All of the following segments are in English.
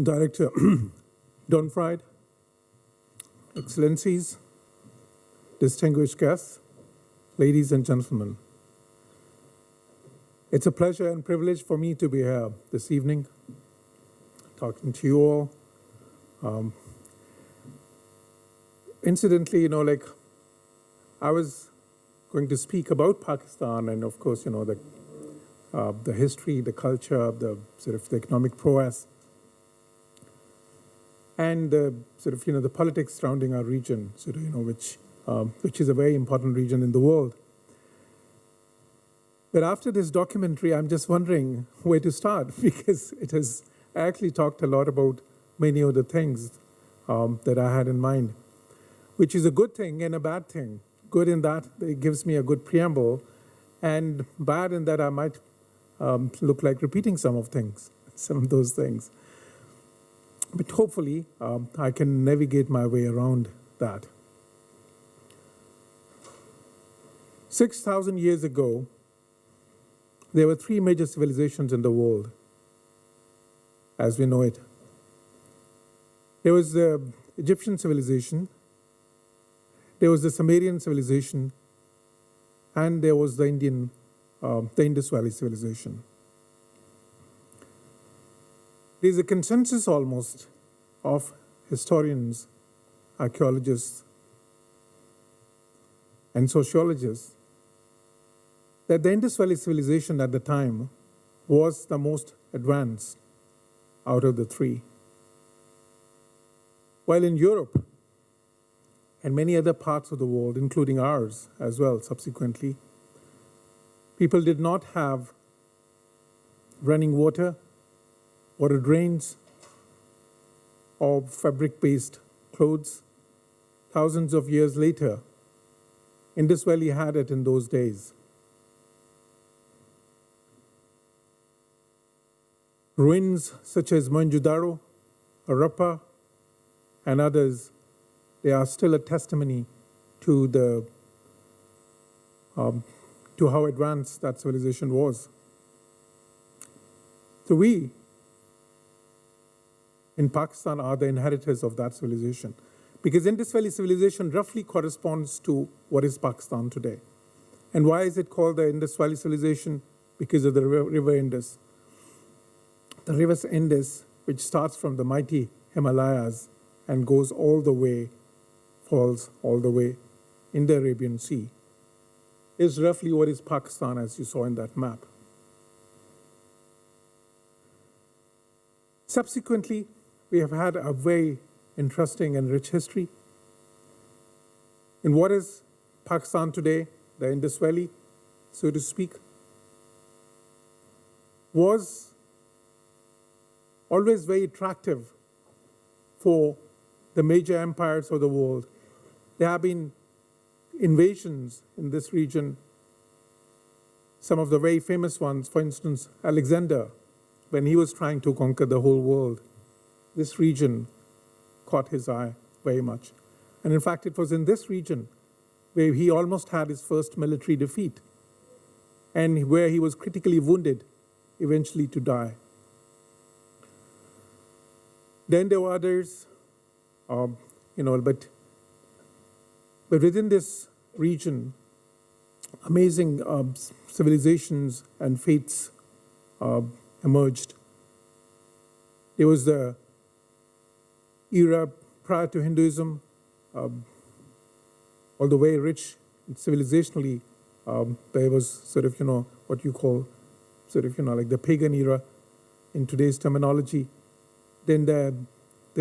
Director Don Fried, Excellencies, distinguished guests, ladies and gentlemen. It's a pleasure and privilege for me to be here this evening, talking to you all. Incidentally, I was going to speak about Pakistan and, of course, the history, the culture, the economic prowess, and the politics surrounding our region, which is a very important region in the world. But after this documentary, I'm just wondering where to start because I actually talked a lot about many of the things that I had in mind, which is a good thing and a bad thing. Good in that it gives me a good preamble, and bad in that I might look like repeating some of those things. But hopefully, I can navigate my way around that. 6,000 years ago, there were three major civilizations in the world, as we know it. There was the Egyptian civilization, there was the Sumerian civilization, and there was the Indus Valley civilization. There is a consensus almost of historians, archaeologists, and sociologists that the Indus Valley civilization at the time was the most advanced out of the three. While in Europe and many other parts of the world, including ours as well subsequently, people did not have running water drains, or fabric-based clothes. Thousands of years later, Indus Valley had it in those days. Ruins such as Mohenjo-daro, Harappa, and others, they are still a testimony to how advanced that civilization was. So we in Pakistan are the inheritors of that civilization, because Indus Valley civilization roughly corresponds to what is Pakistan today. And why is it called the Indus Valley civilization? Because of the river Indus. The river Indus, which starts from the mighty Himalayas and goes all the way, falls all the way in the Arabian Sea, is roughly what is Pakistan as you saw in that map. Subsequently, we have had a very interesting and rich history. In what is Pakistan today, the Indus Valley, so to speak, was always very attractive for the major empires of the world. There have been invasions in this region, some of the very famous ones, for instance, Alexander, when he was trying to conquer the whole world. This region caught his eye very much. And in fact, it was in this region where he almost had his first military defeat and where he was critically wounded, eventually to die. Then there were others, but within this region, amazing civilizations and faiths emerged. There was the era prior to Hinduism, although very rich civilizationally, there was what you call like the pagan era in today's terminology. Then the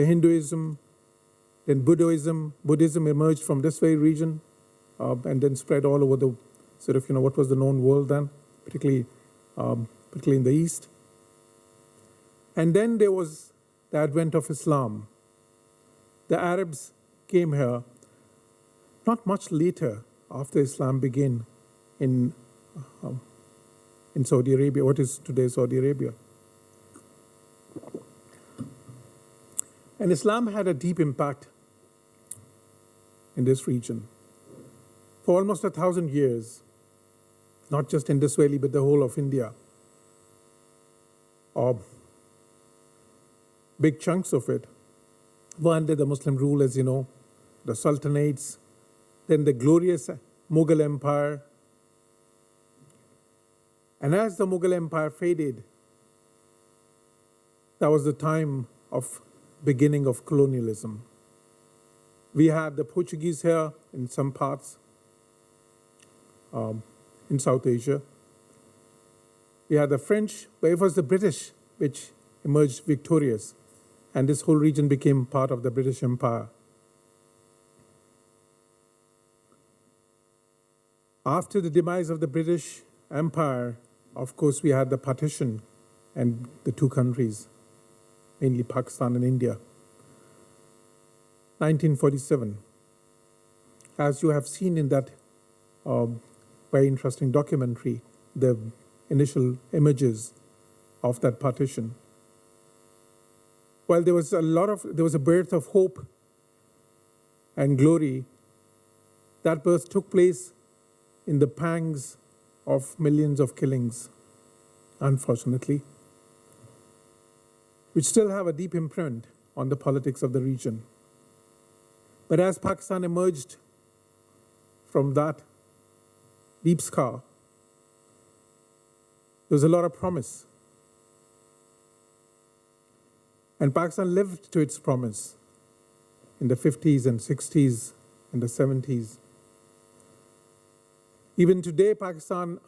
Hinduism, then Buddhism. Buddhism emerged from this very region and then spread all over the what was the known world then, particularly in the East. And then there was the advent of Islam. The Arabs came here not much later after Islam began in Saudi Arabia, what is today Saudi Arabia. And Islam had a deep impact in this region. For almost 1,000 years, not just Indus Valley, but the whole of India. big chunks of it were under the Muslim rule, as you know, the sultanates, then the glorious Mughal Empire. And as the Mughal Empire faded, that was the time of beginning of colonialism. We had the Portuguese here in some parts in South Asia. We had the French, but it was the British which emerged victorious, and this whole region became part of the British Empire. After the demise of the British Empire, of course, we had the partition and the two countries, mainly Pakistan and India. 1947, as you have seen in that very interesting documentary, the initial images of that partition. While there was a birth of hope and glory, that birth took place in the pangs of millions of killings, unfortunately, which still have a deep imprint on the politics of the region. But as Pakistan emerged from that deep scar, there was a lot of promise. And Pakistan lived to its promise in the 50s and 60s and the 70s. Even today, Pakistan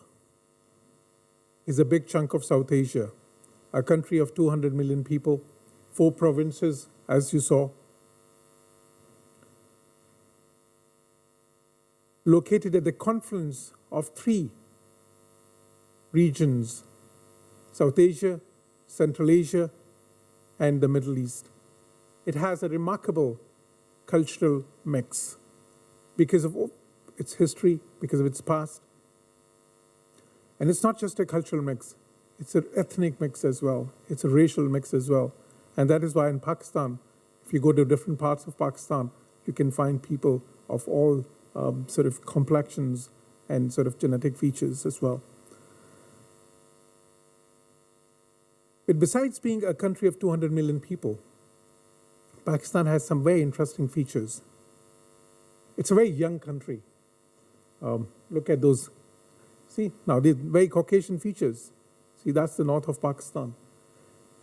is a big chunk of South Asia, a country of 200 million people, 4 provinces, as you saw, located at the confluence of 3 regions: South Asia, Central Asia, and the Middle East. It has a remarkable cultural mix because of its history, because of its past. And it's not just a cultural mix, it's an ethnic mix as well. It's a racial mix as well. And that is why in Pakistan, if you go to different parts of Pakistan, you can find people of all sort of complexions and sort of genetic features as well. But besides being a country of 200 million people, Pakistan has some very interesting features. It's a very young country. Look at those. See, now they're very Caucasian features. See, that's the north of Pakistan.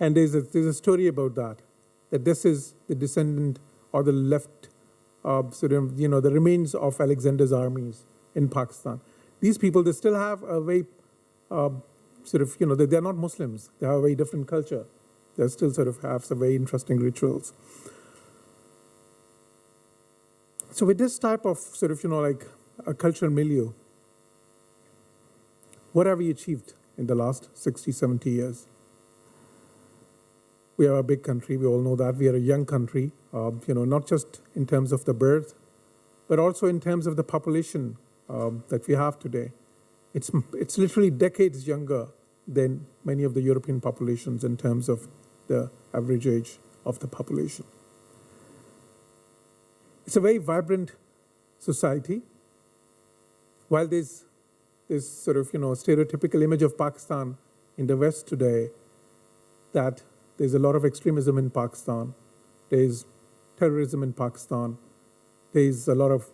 And there's a story about that this is the descendant or the left, sort of, the remains of Alexander's armies in Pakistan. These people, they still have a very, sort of, they're not Muslims. They have a very different culture. They still sort of have some very interesting rituals. So with this type of sort of, like a cultural milieu, what have we achieved in the last 60, 70 years? We are a big country. We all know that. We are a young country, not just in terms of the birth, but also in terms of the population that we have today. It's literally decades younger than many of the European populations in terms of the average age of the population. It's a very vibrant society. While there's this sort of, stereotypical image of Pakistan in the West today, that there's a lot of extremism in Pakistan, there's terrorism in Pakistan, there's a lot of,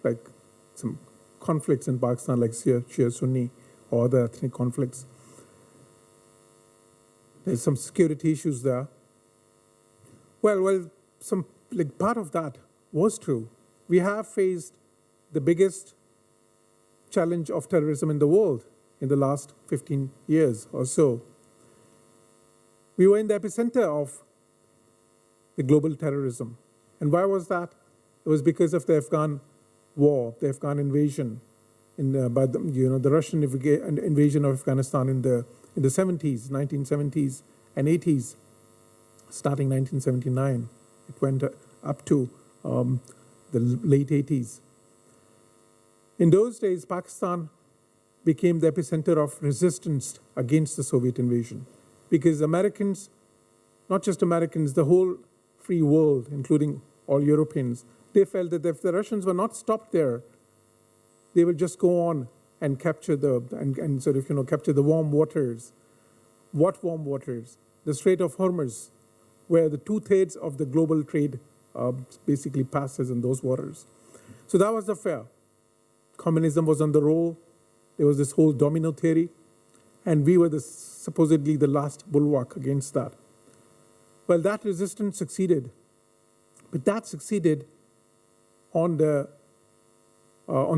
like, some conflicts in Pakistan, like Shia Sunni or other ethnic conflicts. There's some security issues there. Well, some part of that was true. We have faced the biggest challenge of terrorism in the world in the last 15 years or so. We were in the epicenter of the global terrorism. And why was that? It was because of the Afghan war, the Afghan invasion, by the Russian invasion of Afghanistan in the 70s, 1970s and 80s, starting 1979. It went up to the late 80s. In those days, Pakistan became the epicenter of resistance against the Soviet invasion, because Americans, not just Americans, the whole free world, including all Europeans, they felt that if the Russians were not stopped there, they would just go on and capture capture the warm waters. What warm waters? the Strait of Hormuz, where the 2/3 of the global trade basically passes in those waters. So that was the fear. Communism was on the roll. There was this whole domino theory, and we were supposedly the last bulwark against that. Well, that resistance succeeded, but that succeeded on the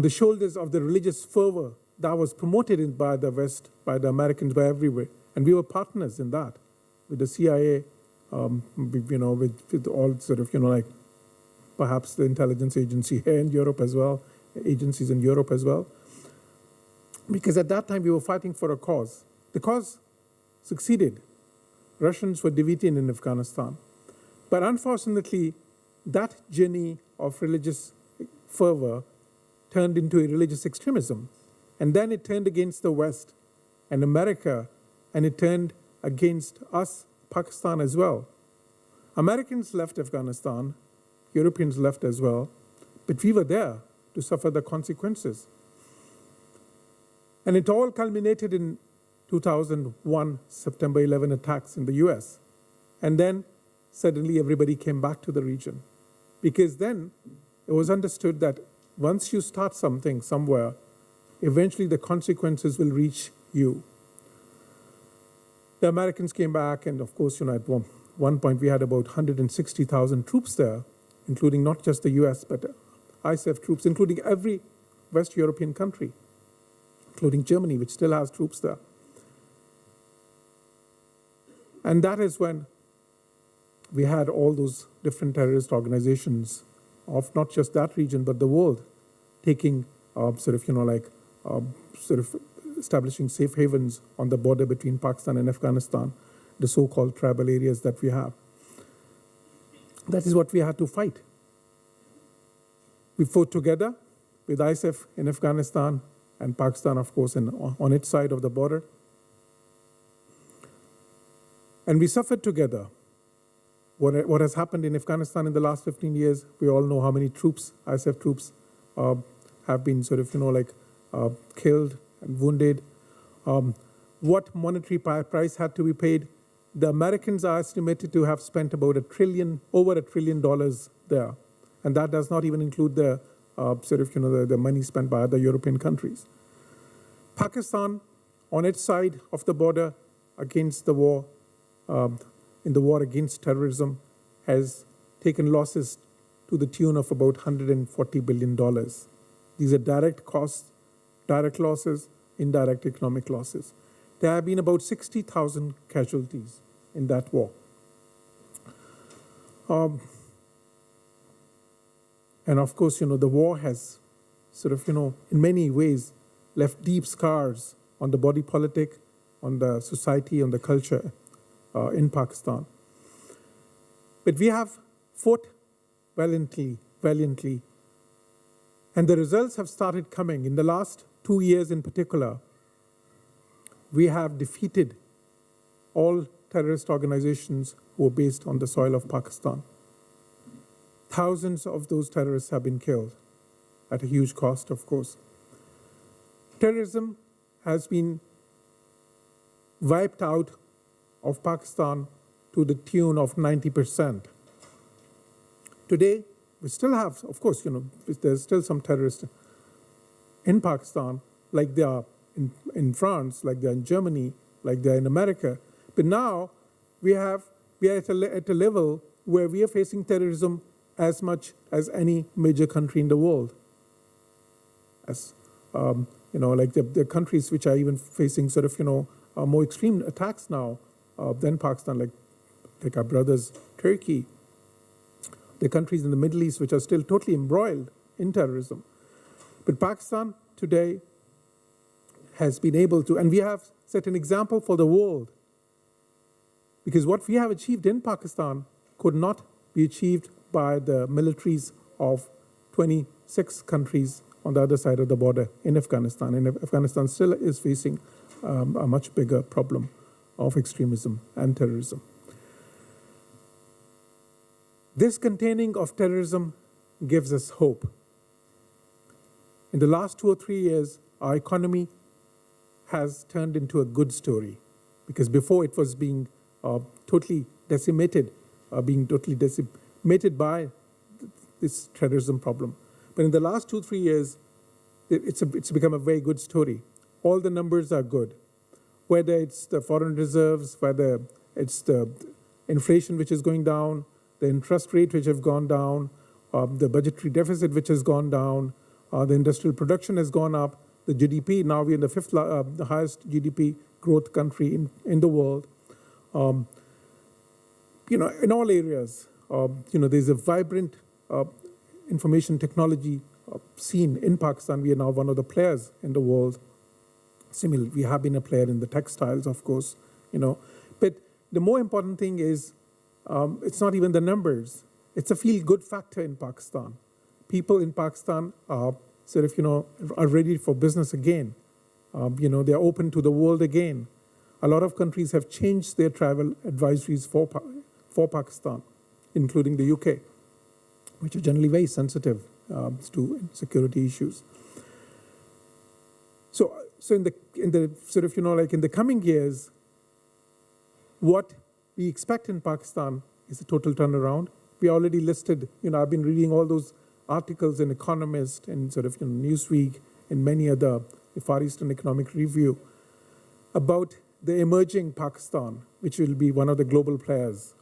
shoulders of the religious fervor that was promoted by the West, by the Americans, by everywhere, and we were partners in that, with the CIA, with all sort of, like perhaps the intelligence agency here in Europe as well, agencies in Europe as well, because at that time we were fighting for a cause. The cause succeeded. Russians were defeated in Afghanistan. But unfortunately, that journey of religious fervor turned into a religious extremism. And then it turned against the West and America, and it turned against us, Pakistan as well. Americans left Afghanistan, Europeans left as well, but we were there to suffer the consequences. And it all culminated in 2001 September 11 attacks in the US. And then suddenly everybody came back to the region, because then it was understood that once you start something somewhere, eventually the consequences will reach you. The Americans came back, and of course, at one point we had about 160,000 troops there, including not just the US, but ISAF troops, including every West European country, including Germany, which still has troops there. And that is when we had all those different terrorist organizations of not just that region, but the world, taking establishing safe havens on the border between Pakistan and Afghanistan, the so-called tribal areas that we have. That is what we had to fight. We fought together with ISAF in Afghanistan and Pakistan, of course, on its side of the border. And we suffered together. What has happened in Afghanistan in the last 15 years, we all know how many troops, ISAF troops, have been killed and wounded. What monetary price had to be paid? The Americans are estimated to have spent about over $1 trillion there. And that does not even include the the money spent by other European countries. Pakistan, on its side of the border against the war, in the war against terrorism, has taken losses to the tune of about $140 billion. These are direct costs, direct losses, indirect economic losses. There have been about 60,000 casualties in that war. And of course, the war has in many ways left deep scars on the body politic, on the society, on the culture in Pakistan. But we have fought valiantly, and the results have started coming. In the last 2 years in particular, we have defeated all terrorist organizations who were based on the soil of Pakistan. Thousands of those terrorists have been killed at a huge cost, of course. Terrorism has been wiped out of Pakistan to the tune of 90%. Today, we still have, of course, there's still some terrorists in Pakistan, like they are in France, like they are in Germany, like they are in America. But now we are at a level where we are facing terrorism as much as any major country in the world. As like the countries which are even facing more extreme attacks now than Pakistan, like our brothers Turkey, the countries in the Middle East which are still totally embroiled in terrorism. But Pakistan today has been able to, and we have set an example for the world, because what we have achieved in Pakistan could not be achieved by the militaries of 26 countries on the other side of the border in Afghanistan. And Afghanistan still is facing a much bigger problem of extremism and terrorism. This containing of terrorism gives us hope. In the last 2 or 3 years, our economy has turned into a good story, because before it was being totally decimated, being totally decimated by this terrorism problem. But in the last 2-3 years, it's become a very good story. All the numbers are good, whether it's the foreign reserves, whether it's the inflation which is going down, the interest rate which have gone down, the budgetary deficit which has gone down, the industrial production has gone up, the GDP, now we're in the highest GDP growth country in the world. In all areas, there's a vibrant information technology scene in Pakistan. We are now one of the players in the world. Similarly, we have been a player in the textiles, of course, But the more important thing is, it's not even the numbers. It's a feel-good factor in Pakistan. People in Pakistan are are ready for business again. They're open to the world again. A lot of countries have changed their travel advisories for Pakistan, including the UK, which are generally very sensitive to security issues. So in the in the coming years, what we expect in Pakistan is a total turnaround. We already listed, I've been reading all those articles in Economist and Newsweek and many other, the Far Eastern Economic Review, about the emerging Pakistan, which will be one of the global players,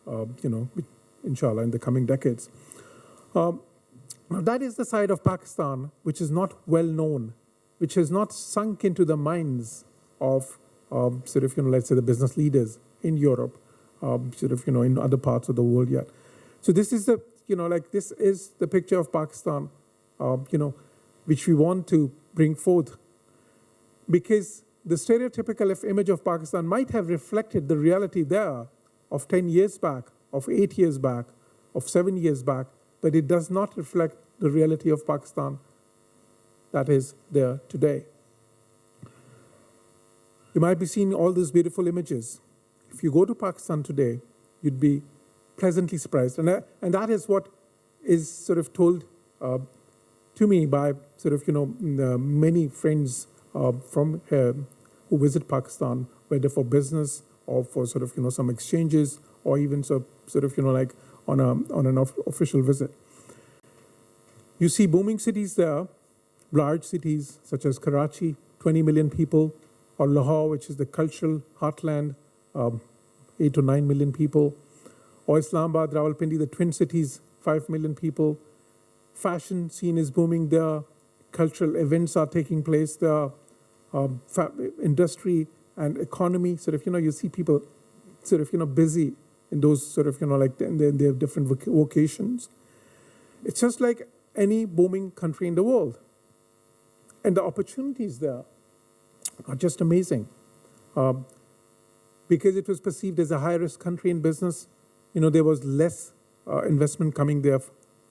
inshallah, in the coming decades. Now that is the side of Pakistan which is not well known, which has not sunk into the minds of, let's say the business leaders in Europe, in other parts of the world yet. So this is the, this is the picture of Pakistan, which we want to bring forth, because the stereotypical image of Pakistan might have reflected the reality there of 10 years back, of 8 years back, of 7 years back, but it does not reflect the reality of Pakistan that is there today. You might be seeing all these beautiful images. If you go to Pakistan today, you'd be pleasantly surprised. And that is what is told to me by many friends from here who visit Pakistan, whether for business or for some exchanges, or even on an official visit. You see booming cities there, large cities such as Karachi, 20 million people, or Lahore, which is the cultural heartland, 8 to 9 million people, or Islamabad, Rawalpindi, the twin cities, 5 million people. Fashion scene is booming there. Cultural events are taking place there. Industry and economy, you see people busy in those in their different vocations. It's just like any booming country in the world. And the opportunities there are just amazing. Because it was perceived as a high-risk country in business, there was less investment coming there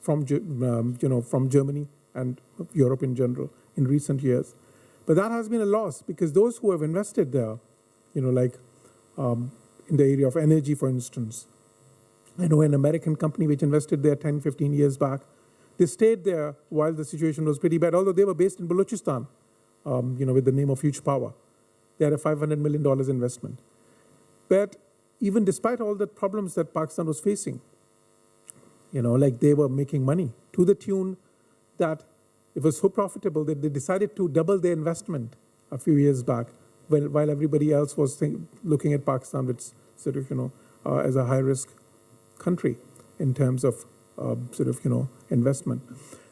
from Germany and Europe in general in recent years. But that has been a loss, because those who have invested there, in the area of energy, for instance. I know an American company which invested there 10, 15 years back. They stayed there while the situation was pretty bad, although they were based in Balochistan, with the name of Huge Power. They had a $500 million investment. But even despite all the problems that Pakistan was facing, they were making money to the tune that it was so profitable that they decided to double their investment a few years back, while everybody else was looking at Pakistan with as a high-risk country in terms of investment.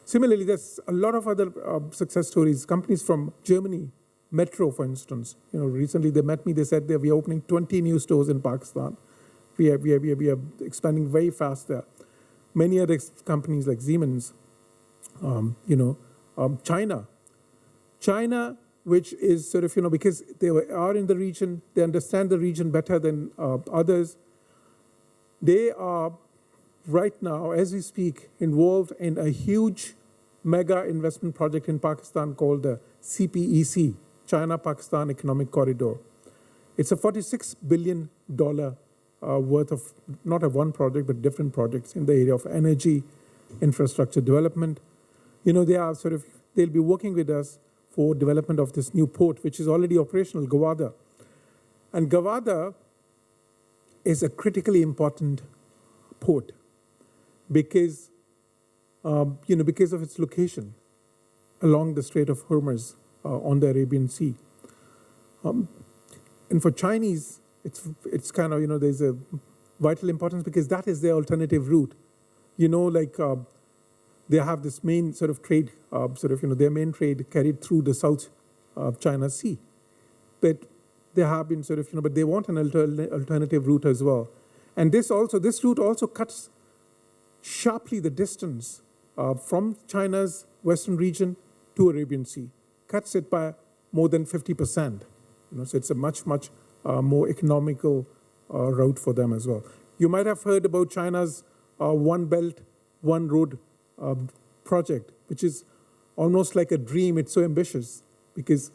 Similarly, there's a lot of other success stories. Companies from Germany, Metro, for instance, recently they met me. They said that we are opening 20 new stores in Pakistan. We are expanding very fast there. Many other companies like Siemens, China, which is because they are in the region, they understand the region better than others. They are right now, as we speak, involved in a huge mega investment project in Pakistan called the CPEC, China-Pakistan Economic Corridor. It's a $46 billion worth of, not a one project, but different projects in the area of energy, infrastructure development. They are they'll be working with us for development of this new port, which is already operational, Gawada. And Gawada is a critically important port because, because of its location along the Strait of Hormuz on the Arabian Sea. And for Chinese, it's kind of, there's a vital importance because that is their alternative route. They have this main sort of trade, their main trade carried through the South China Sea. But they have been but they want an alternative route as well. And this route also cuts sharply the distance from China's western region to Arabian Sea, cuts it by more than 50%. So it's a much more economical route for them as well. You might have heard about China's One Belt, One Road project, which is almost like a dream. It's so ambitious because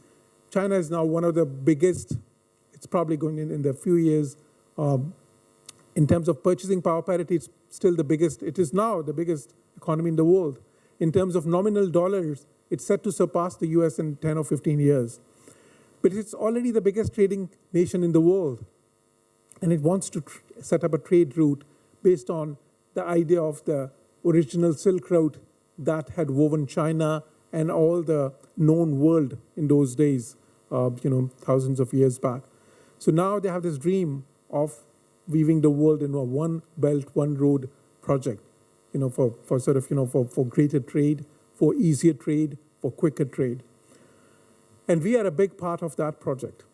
China is now one of the biggest, it's probably going in the few years, in terms of purchasing power parity, it's still the biggest. It is now the biggest economy in the world. In terms of nominal dollars, it's set to surpass the US in 10 or 15 years. But it's already the biggest trading nation in the world. And it wants to set up a trade route based on the idea of the original Silk Route that had woven China and all the known world in those days, thousands of years back. So now they have this dream of weaving the world into a one belt, one road project, for greater trade, for easier trade, for quicker trade. And we are a big part of that project.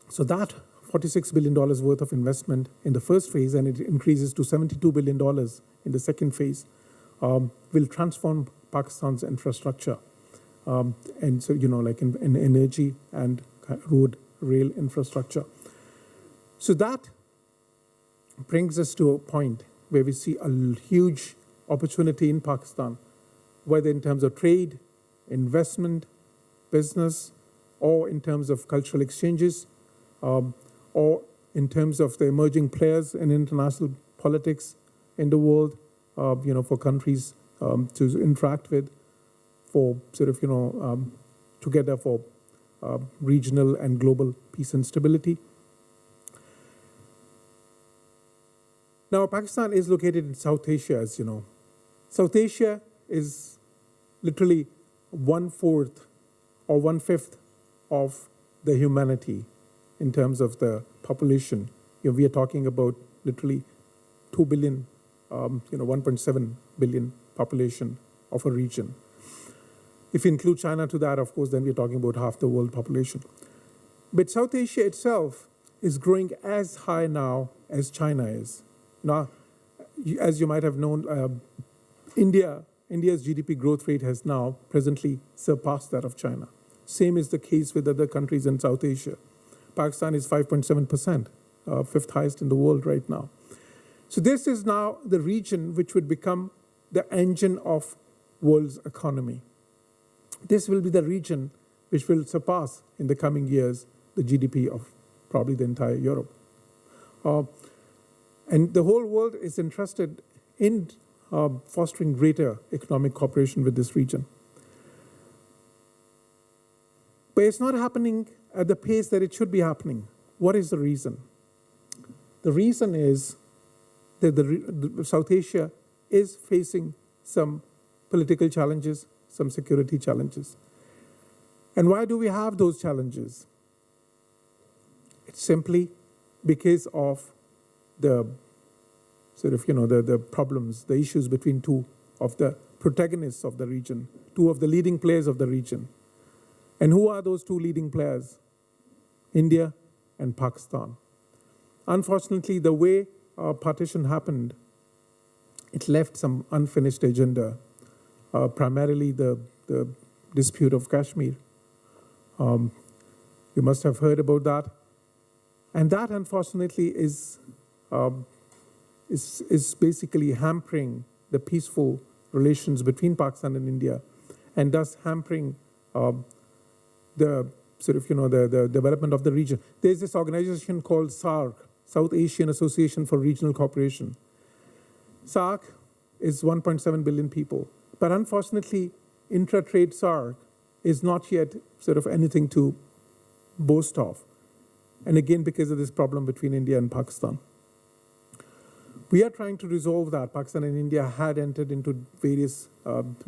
So that $46 billion worth of investment in the first phase, and it increases to $72 billion in the second phase, will transform Pakistan's infrastructure. And so, in energy and road, rail infrastructure. So that brings us to a point where we see a huge opportunity in Pakistan, whether in terms of trade, investment, business, or in terms of cultural exchanges, or in terms of the emerging players in international politics in the world, for countries to interact with, for together for regional and global peace and stability. Now, Pakistan is located in South Asia, as you know. South Asia is literally 1/4 or 1/5 of the humanity in terms of the population. We are talking about literally 2 billion, 1.7 billion population of a region. If you include China to that, of course, then we're talking about half the world population. But South Asia itself is growing as high now as China is. Now, as you might have known, India's GDP growth rate has now presently surpassed that of China. Same is the case with other countries in South Asia. Pakistan is 5.7%, fifth highest in the world right now. So this is now the region which would become the engine of world's economy. This will be the region which will surpass in the coming years the GDP of probably the entire Europe. And the whole world is interested in fostering greater economic cooperation with this region. But it's not happening at the pace that it should be happening. What is the reason? The reason is that the South Asia is facing some political challenges, some security challenges. And why do we have those challenges? It's simply because of the the problems, the issues between two of the protagonists of the region, two of the leading players of the region. And who are those two leading players? India and Pakistan. Unfortunately, the way partition happened, it left some unfinished agenda, primarily the dispute of Kashmir. You must have heard about that. And that, unfortunately, is basically hampering the peaceful relations between Pakistan and India, and thus hampering the development of the region. There's this organization called SAARC, South Asian Association for Regional Cooperation. SAARC is 1.7 billion people, but unfortunately, intra-trade SAARC is not yet anything to boast of. And again, because of this problem between India and Pakistan. We are trying to resolve that. Pakistan and India had entered into various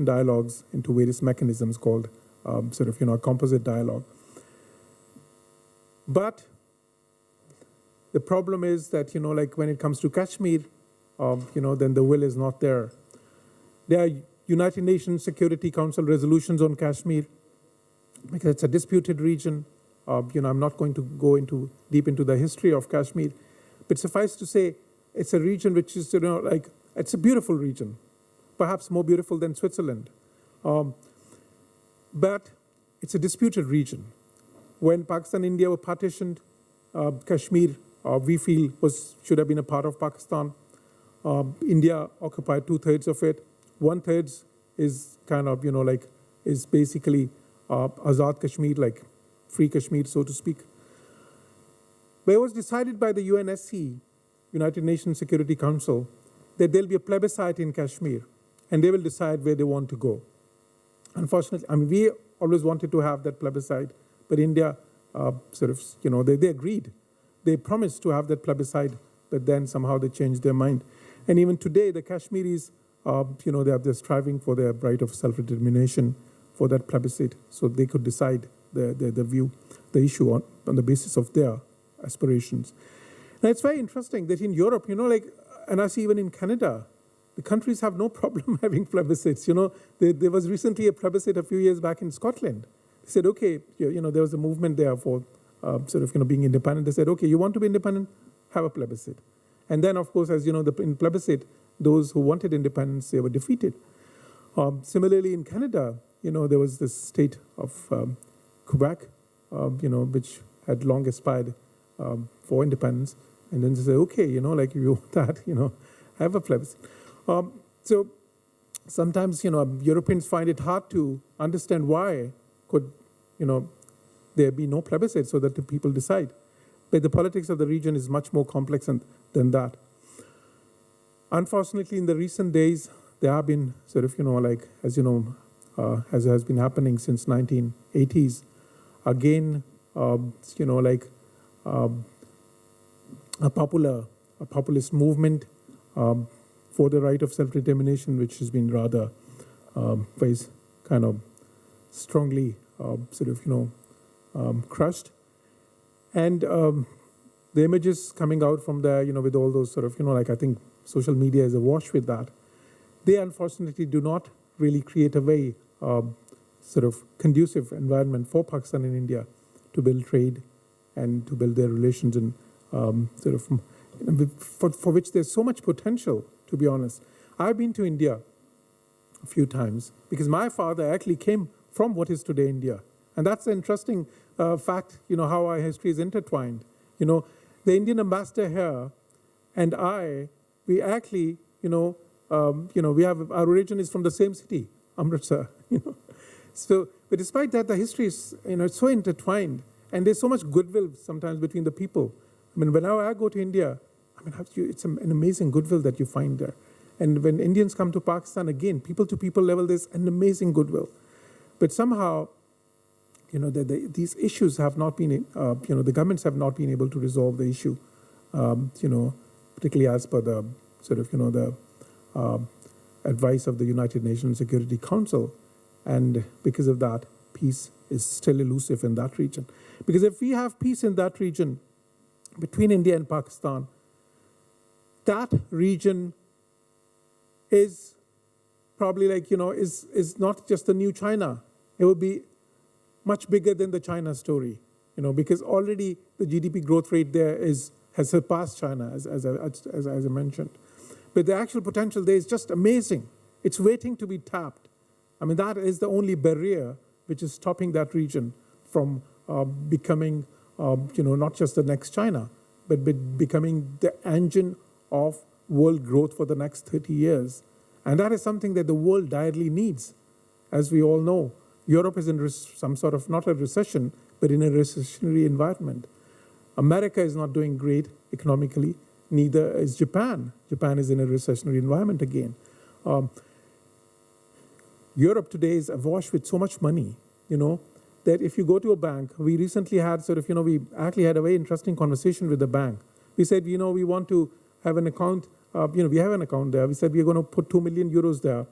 dialogues, into various mechanisms called a composite dialogue. But the problem is that, like when it comes to Kashmir, then the will is not there. There are United Nations Security Council resolutions on Kashmir because it's a disputed region. I'm not going to go deep into the history of Kashmir, but suffice to say, it's a region which is, it's a beautiful region, perhaps more beautiful than Switzerland. But it's a disputed region. When Pakistan and India were partitioned, Kashmir, we feel, should have been a part of Pakistan. India occupied 2/3 of it. 1/3 is kind of, is basically Azad Kashmir, like free Kashmir, so to speak. But it was decided by the UNSC, United Nations Security Council, that there'll be a plebiscite in Kashmir, and they will decide where they want to go. Unfortunately, we always wanted to have that plebiscite, but India they agreed. They promised to have that plebiscite, but then somehow they changed their mind. And even today, the Kashmiris, they're striving for their right of self-determination for that plebiscite, so they could decide the issue on the basis of their aspirations. Now, it's very interesting that in Europe, and I see even in Canada, the countries have no problem having plebiscites. There was recently a plebiscite a few years back in Scotland. They said, okay, there was a movement there for being independent. They said, okay, you want to be independent? Have a plebiscite. And then, of course, as you know, in plebiscite, those who wanted independence, they were defeated. Similarly, in Canada, there was this state of Quebec, which had long aspired for independence. And then they say, okay, you want that, have a plebiscite. So sometimes, Europeans find it hard to understand why could, there be no plebiscite so that the people decide. But the politics of the region is much more complex than that. Unfortunately, in the recent days, there have been as has been happening since 1980s, again, a populist movement for the right of self-determination, which has been rather very kind of strongly crushed. And the images coming out from there, with all those I think social media is awash with that. They unfortunately do not really create a very conducive environment for Pakistan and India to build trade and to build their relations and for which there's so much potential, to be honest. I've been to India a few times because my father actually came from what is today India. And that's an interesting fact, how our history is intertwined. The Indian ambassador here and we actually, we have, our origin is from the same city, Amritsar, So, but despite that, the history is, it's so intertwined. And there's so much goodwill sometimes between the people. Whenever I go to India, it's an amazing goodwill that you find there. And when Indians come to Pakistan, again, people-to-people level, there's an amazing goodwill. But somehow, these issues have not been, the governments have not been able to resolve the issue, particularly as per the the advice of the United Nations Security Council. And because of that, peace is still elusive in that region. Because if we have peace in that region between India and Pakistan, that region is probably is not just the new China. It will be much bigger than the China story, because already the GDP growth rate there has surpassed China, as I mentioned. But the actual potential there is just amazing. It's waiting to be tapped. That is the only barrier which is stopping that region from becoming, not just the next China, but becoming the engine of world growth for the next 30 years. And that is something that the world direly needs. As we all know, Europe is in some sort of, not a recession, but in a recessionary environment. America is not doing great economically, neither is Japan. Japan is in a recessionary environment again. Europe today is awash with so much money, that if you go to a bank, we recently had we actually had a very interesting conversation with the bank. We said, we want to have an account we have an account there. We said we're going to put 2 million euros there,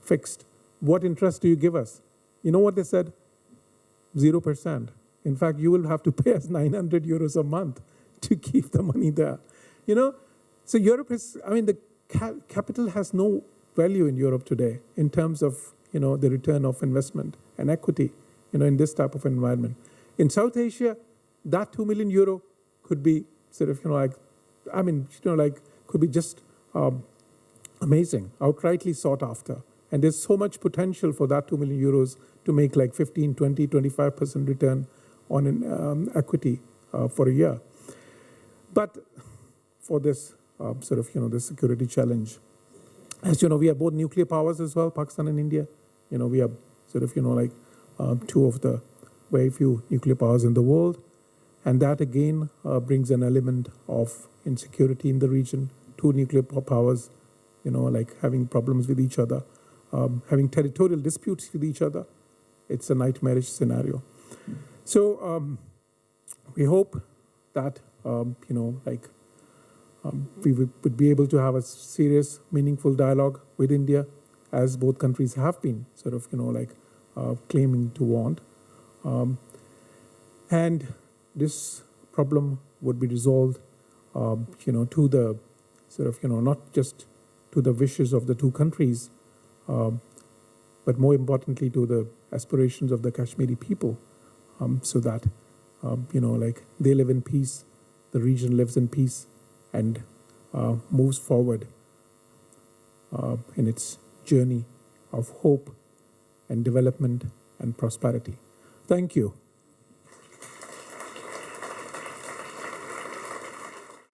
fixed. What interest do you give us? You know what they said? 0%. In fact, you will have to pay us 900 euros a month to keep the money there. So Europe is, the capital has no value in Europe today in terms of, the return of investment and equity, in this type of environment. In South Asia, that 2 million euro could be sort of, could be just amazing, outrightly sought after. And there's so much potential for that 2 million euros to make like 15, 20, 25% return on an equity for a year. But for this this security challenge, as you know, we have both nuclear powers as well, Pakistan and India. We have two of the very few nuclear powers in the world. And that again brings an element of insecurity in the region. Two nuclear powers, having problems with each other, having territorial disputes with each other. It's a nightmarish scenario. So we hope that, we would be able to have a serious, meaningful dialogue with India, as both countries have been claiming to want. And this problem would be resolved, to the not just to the wishes of the two countries, but more importantly to the aspirations of the Kashmiri people, so that, they live in peace, the region lives in peace, and moves forward in its journey of hope and development and prosperity. Thank you.